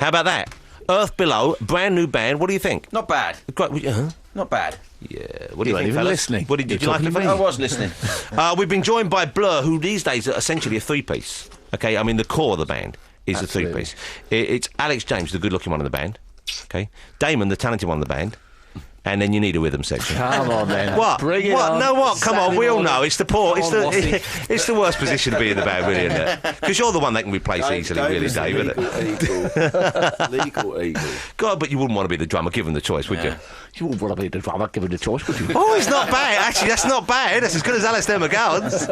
How about that? Earth Below, brand new band. What do you think? Not bad. Not bad. Yeah. What do you think, even fellas? listening. What did you like it? I was listening. We've been joined by Blur, who these days are essentially a three-piece. Okay, I mean, the core of the band is a three-piece. It's Alex James, the good-looking one in the band. Okay, Damon, the talented one in the band. And then you need a rhythm section. Come on, then. What? Bring it what? on. No, what? Come on, we all know. It's the poor. It's Come on, it's the worst position to be in the band, really, isn't it? Because you're the one that can replace easily, really, Dave, isn't it? Legal eagle. God, but you wouldn't want to be the drummer given the choice, would you? You wouldn't want to be the drummer given the choice, would you? Oh, it's not bad. Actually, that's not bad. That's as good as Alistair McGowan's.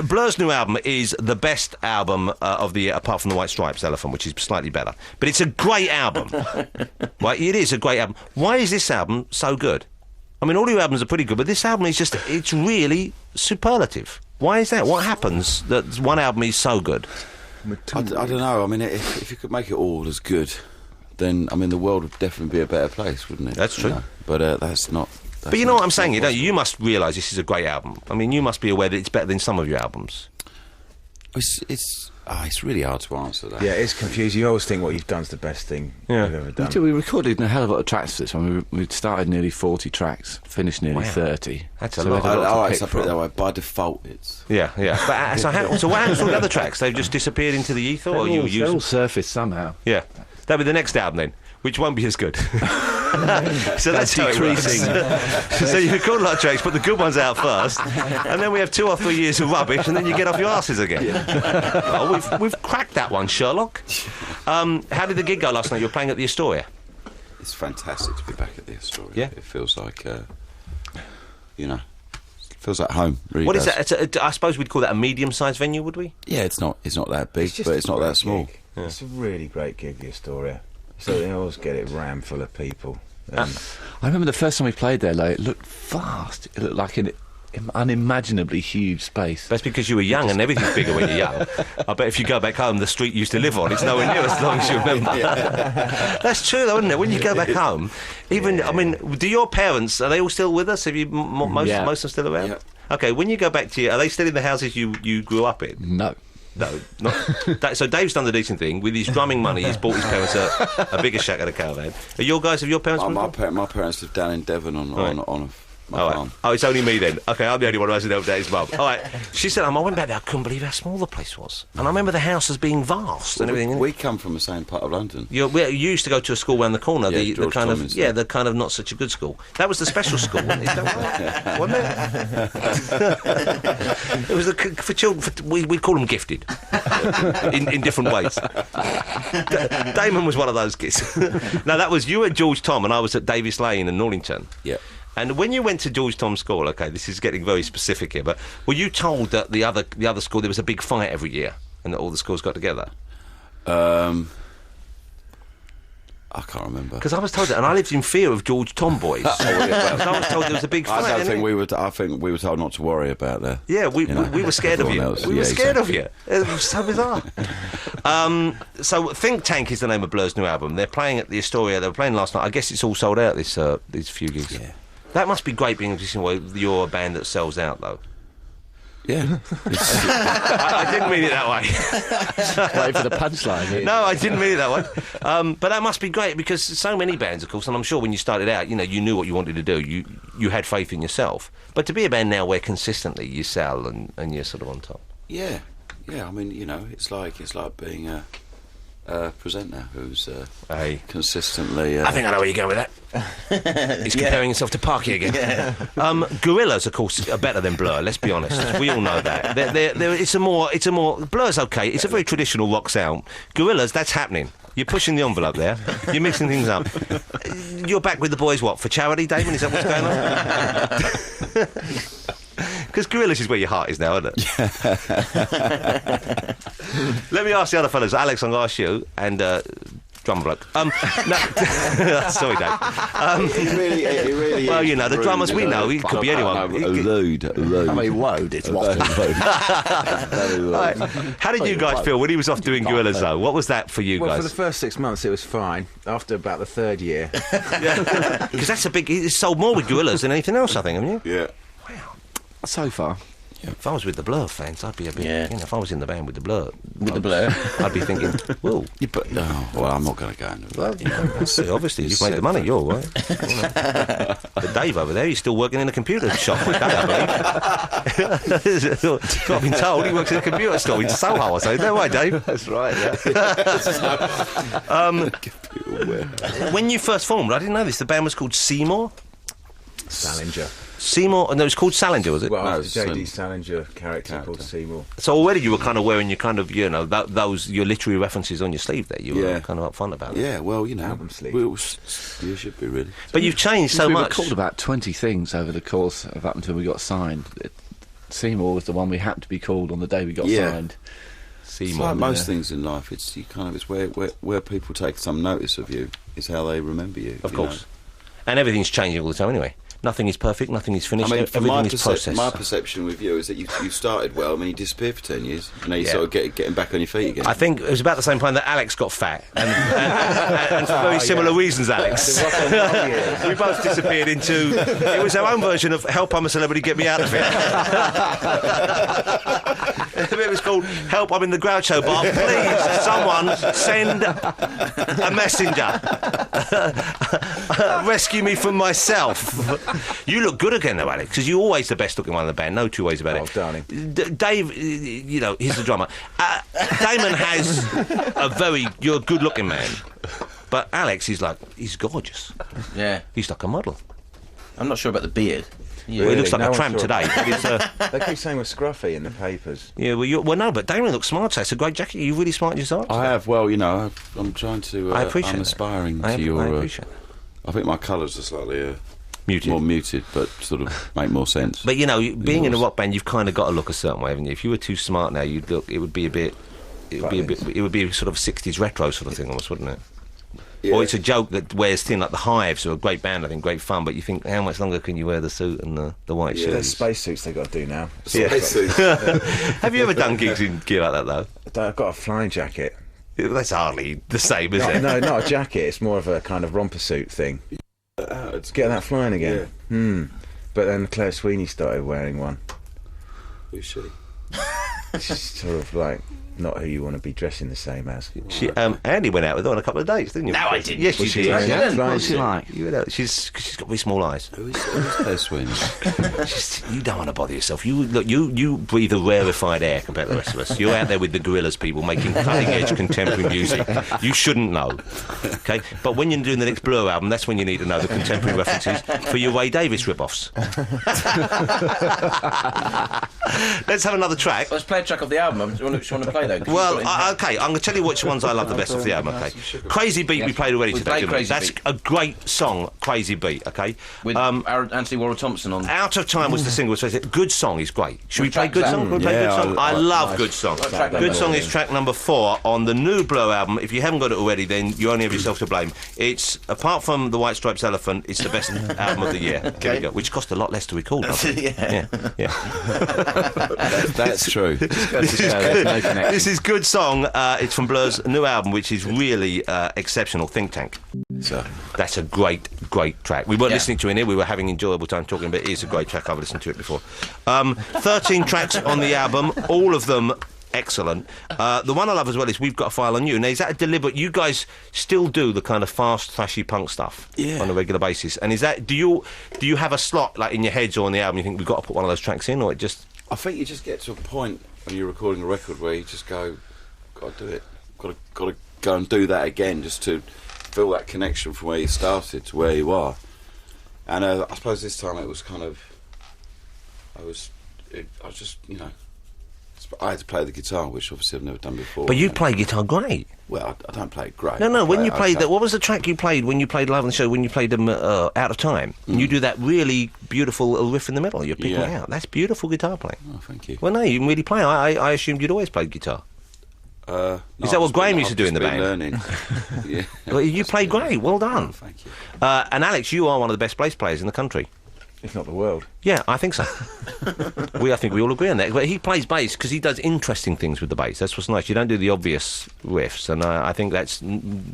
Blur's new album is the best album of the year, apart from the White Stripes Elephant, which is slightly better. But it's a great album. Right? It is a great album. Why is this album so good? I mean, all your albums are pretty good, but this album is just, it's really superlative. Why is that? What happens that one album is so good? I don't know. I mean, if you could make it all as good, then, I mean, the world would definitely be a better place, wouldn't it? That's true. You know? But that's not... But you know what I'm saying, don't you? You must realise this is a great album. I mean, you must be aware that it's better than some of your albums. It's really hard to answer that. Yeah, it's confusing. You always think what you've done's the best thing you've ever done. We recorded a hell of a lot of tracks for this one. We started nearly 40 tracks, finished nearly 30. That's a we lot. had All right, to so pick put it that from. way. By default, it's... Yeah. But, so what happens to all the other tracks? They've just disappeared into the ether, or you use They'll them? surface somehow. Yeah. That'll be the next album then, which won't be as good. So that's decreasing. So you record a lot of tracks, put the good ones out first, and then we have 2 or 3 years of rubbish, and then you get off your asses again. Oh, we've cracked that one, Sherlock. How did the gig go last night? You were playing at the Astoria. It's fantastic to be back at the Astoria. Yeah. It feels like, it feels like home, really. What is does. that? I suppose we'd call that a medium-sized venue, would we? Yeah, it's not that big, but it's not that small. Yeah. It's a really great gig, the Astoria. So they always get it rammed full of people. I remember the first time we played there, like, it looked vast. It looked like an unimaginably huge space. That's because you were young and everything's bigger when you're young. I bet if you go back home, the street you used to live on, it's nowhere near as long as you remember. That's true, though, isn't it? When you go back home, even, I mean, do your parents, are they all still with us? Have you, most of them still around? Yeah. Okay, when you go back to are they still in the houses you grew up in? No. No, not. So Dave's done the decent thing. With his drumming money, he's bought his parents a bigger shack at a caravan. Have your parents moved on? My parents live down in Devon on a All right. farm. Oh, it's only me then. Okay, I'm the only one who hasn't helped out his mum. All right. She said, I went back there, I couldn't believe how small the place was. And I remember the house as being vast and everything. We come from the same part of London. You used to go to a school around the corner, the George kind Thomas, of the kind of not such a good school. That was the special school, wasn't it? Wasn't it? It was for children. We call them gifted in different ways. Damon was one of those kids. No, that was you at George Tom, and I was at Davis Lane in Norlington. Yeah. And when you went to George Tom School, okay, this is getting very specific here, but were you told that the other school there was a big fight every year, and that all the schools got together? I can't remember. Because I was told that, and I lived in fear of George Tom boys. So I was told there was a big fight. I think we were told not to worry about that. Yeah, we were scared of you. We were scared of you. It was so bizarre. So Think Tank is the name of Blur's new album. They're playing at the Astoria. They were playing last night. I guess it's all sold out. These few gigs. Yeah. That must be great being you're a band that sells out, though. Yeah. I didn't mean it that way. Wait for the punchline. No, I didn't mean it that way. But that must be great because so many bands, of course, and I'm sure when you started out, you knew what you wanted to do. You had faith in yourself. But to be a band now where consistently you sell and you're sort of on top. Yeah. I mean, it's like being a presenter who's consistently. I think I know where you're going with that. He's comparing himself to Parky again. Yeah. Gorillaz, of course, are better than Blur. Let's be honest. We all know that. It's a more. Blur's okay. It's a very traditional rock sound. Gorillaz, that's happening. You're pushing the envelope there. You're mixing things up. You're back with the boys, what, for charity, Damon? Is that what's going on? Because Gorillaz is where your heart is now, isn't it? Let me ask the other fellas. Alex, I'm going to ask you, and drum bloke. No, sorry, Dave. He really well, is the drummers we know, he could be anyone. Rude. I mean, woad, it's lost. Right. How did you guys feel when he was off doing Gorillaz, though? What was that for you Well, guys? for the first 6 months, it was fine. After about the third year... Because that's it's sold more with Gorillaz than anything else, I think, haven't you? Yeah. So far. If I was with the Blur fans, I'd be a bit. Yeah. You know, if I was in the band with the Blur, With the Blur. I'd be thinking, whoa. Yeah, but well, I'm not going to go into that. Well, see, obviously, you've made the money. You're right. You know. But Dave over there, he's still working in a computer shop with Dave, I believe. I've been told he works in a computer store in Soho. I say, no way, Dave. That's right, yeah. When you first formed, I didn't know this. The band was called Seymour. Salinger. Seymour, no, it was called Salinger, was it? Well, No, after it's, J.D. Salinger character called Seymour. So already you were kind of wearing your kind of, you know, those your literary references on your sleeve there. You were kind of upfront about it. Yeah, well, you know, Album sleeve. you should be really. But you've changed so we much. were called about 20 things over the course of up until we got signed. Seymour was the one we happened to be called on the day we got Yeah. signed. It's Seymour. like most things in life. It's where people take some notice of you is how they remember you. Of you course. know. And everything's changing all the time anyway. Nothing is perfect, nothing is I finished, mean, from everything is processed. my perception with you is that you started well, and then you disappeared for 10 years, and now you sort of getting back on your feet again. I think it was about the same time that Alex got fat, and for very similar reasons, Alex. We both disappeared into. It was our own version of "Help, I'm a Celebrity, Get Me Out of It." It was called "Help, I'm in the Groucho Bar. Please, someone send a messenger. Rescue me from myself." You look good again, though, Alex, because you're always the best-looking one in the band. No two ways about it. Oh, darling. Dave, you know, he's the drummer. Damon has you're a good-looking man, but Alex is he's gorgeous. Yeah. He's like a model. I'm not sure about the beard. Well, he looks like No a one's tramp sure. today. But it's, They keep saying we're scruffy in the papers. yeah, well, no, but Damon looks smart. So it's a great jacket. You're really smart yourself. I have. Well, you know, I'm trying to. I appreciate I'm that. aspiring I to your. appreciate that. I think my colours are slightly Muted. more muted, but sort of make more sense. But you know, being in a yours. rock band, you've kind of got to look a certain way, haven't you? If you were too smart now, you'd look. It would be a bit. It would be a bit. It would be sort of 60s retro sort of thing, almost, wouldn't it? Yeah. Or it's a joke that wears thin, like the Hives are a great band, I think, great fun. But you think, how much longer can you wear the suit and the white Yeah. There's shoes? spacesuits they got to do now. Spacesuits. Have you ever done gigs in gear like that though? I've got a flying jacket. That's hardly the same, is No, it? no, not a jacket. It's more of a kind of romper suit thing. It's Get that flying again. But then Claire Sweeney started wearing one. Who's she? She's sort of like not who you want to be dressing the same as. Andy went out with her on a couple of dates, didn't you? No, I didn't. Yes, you Was she did. like that? What's she like? You went out. She's got very small eyes. Who's Claire Sweeney? You don't want to bother yourself. You breathe a rarefied air compared to the rest of us. You're out there with the Gorillaz people making cutting-edge contemporary music. You shouldn't know, okay? But when you're doing the next Blur album, that's when you need to know the contemporary references for your Ray Davis rip-offs. Let's have another track. Let's play a track of the album. Do you want to play though? 'Cause Well, you've got it in- okay, I'm going to tell you which ones I love the best of the album, okay? Crazy Beat we played already We today, played didn't we? Crazy That's Beat. a great song, Crazy Beat, okay? with Anthony Warren Thompson on. Out of Time was the single. So Good Song is great. Should we What play track's Good that? Song? Can we play Yeah, Good Song? I love Good Song. track Good number Song four? is track number 4 on the new Blur album. If you haven't got it already, then you only have yourself to blame. It's, apart from the White Stripes Elephant, it's the best album of the year. There we go. Which cost a lot less to record, doesn't it? Yeah. That's true. This is Good Song. It's from Blur's new album, which is really exceptional. Think Tank. So, That's a great track. We weren't Yeah. listening to it in here. We were having enjoyable time talking, but it is a great track. I've listened to it before. 13 tracks on the album, all of them excellent. The one I love as well is We've Got a File on You. Now, is that a deliberate... You guys still do the kind of fast, thrashy punk stuff on a regular basis. And is that... Do you have a slot, like, in your heads or on the album, you think we've got to put one of those tracks in, or it just... I think you just get to a point when you're recording a record where you just go, got to do it. Got to go and do that again, just to feel that connection from where you started to where you are. And I suppose this time it was kind of... I was just, you know... I had to play the guitar, which obviously I've never done before. But you play guitar great. Well, I don't play it great. No, when you I played play- that... What was the track you played when you played live on the show, when you played them Out of Time? And you do that really beautiful little riff in the middle. You're picking it out. That's beautiful guitar playing. Oh, thank you. Well, no, you can really play. I assumed you'd always played guitar. No, Is that what I've Graham been- used to do in the I've just band? been learning. Yeah. Well, you played great. Well Oh, done. thank you. And Alex, you are one of the best bass players in the country. if not the world. Yeah, I think so. I think we all agree on that. But he plays bass because he does interesting things with the bass. That's what's nice. You don't do the obvious riffs, and I think that's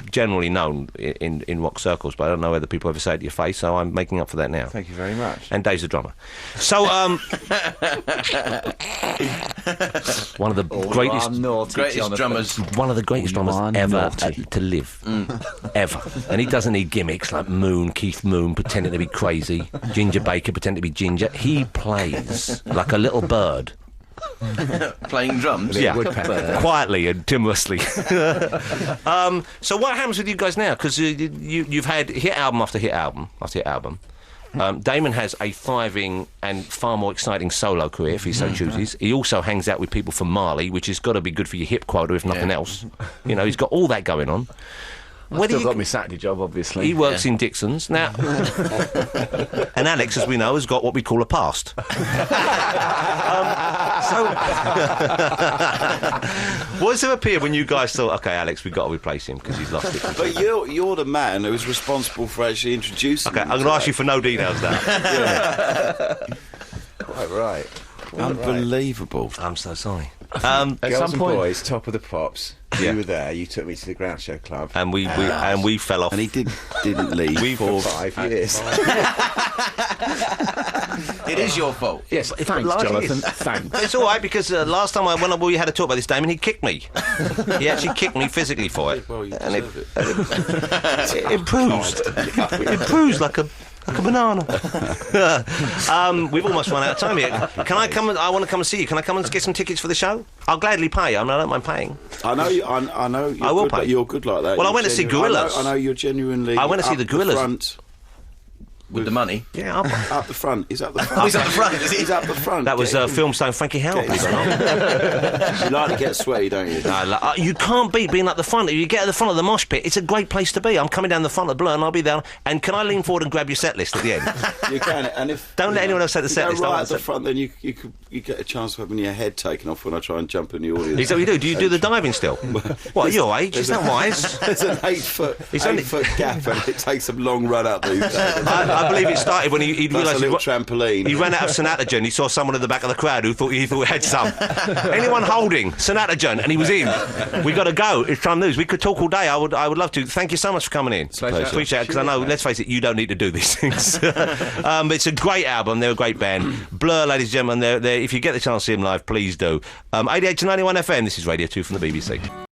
generally known in rock circles. But I don't know whether people ever say it to your face, so I'm making up for that now. Thank you very much. And Dave's a drummer. So, one of the Greatest drummers. one of the greatest drummers are ever naughty. to live, ever. And he doesn't need gimmicks like Keith Moon pretending to be crazy, Ginger Baker pretending to be Ginger. He plays like a little bird. Playing drums. Yeah, quietly and timorously. So what happens with you guys now? Because you've had hit album after hit album after hit album. Damon has a thriving and far more exciting solo career, if he so chooses. He also hangs out with people from Mali, which has got to be good for your hip quota, if nothing else. You know, he's got all that going on. I've still got my Saturday job, obviously. He works in Dixon's now, and Alex, as we know, has got what we call a past. Was there a period when you guys thought, "Okay, Alex, we've got to replace him because he's lost it"? But you're the man who's responsible for actually introducing. Okay, I'm going to ask you for no details now. Quite right. Unbelievable. I'm so sorry. At Girls some and point, boys, Top of the Pops. Yeah. You were there. You took me to the Ground Show Club. And we fell off. And he didn't leave. For 5 years. It is your fault. yes, thanks, largely Jonathan. is. Thanks. It's all right because last time when we had a talk about this, Damon, he kicked me. He actually kicked me physically for it. Well, you And it deserve it. it bruised. It bruised like a banana. We've almost run out of time here. Can I come? I want to come and see you. Can I come and get some tickets for the show? I'll gladly pay. I don't mind paying. I know. I know. You're I will good, pay. You're good like that. Well, I You're went to see genuine- Gorillaz. I know you're genuinely. I went to see up the Gorillaz. Front, With the money. Yeah, up the front. He's up the front. He's up the front, is he? He's up the front. that was film starring Frankie Howell. You like to get sweaty, don't you? You can't beat being at the front. If you get at the front of the mosh pit, it's a great place to be. I'm coming down the front of Blur and I'll be there. And can I lean forward and grab your set list at the end? You can. And if Don't let anyone else set the you set go list, I right want at the set- front, then you get a chance of having your head taken off when I try and jump in the audience. Is that what you do? Do you do the diving still? What, at your age? Is that wise? There's an 8 foot gap, and it takes a long run up these days. I believe it started when he That's a realised little trampoline. he ran out of Sonatagen. He saw someone in the back of the crowd who thought he had some. Anyone holding Sonatagen? And he was in. We got to go. It's time news. We could talk all day. I would love to. Thank you so much for coming in. Pleasure. Appreciate it because I know. Let's face it, you don't need to do these things. But it's a great album. They're a great band. Blur, ladies and gentlemen. If you get the chance to see them live, please do. 88 to 91 FM. This is Radio 2 from the BBC.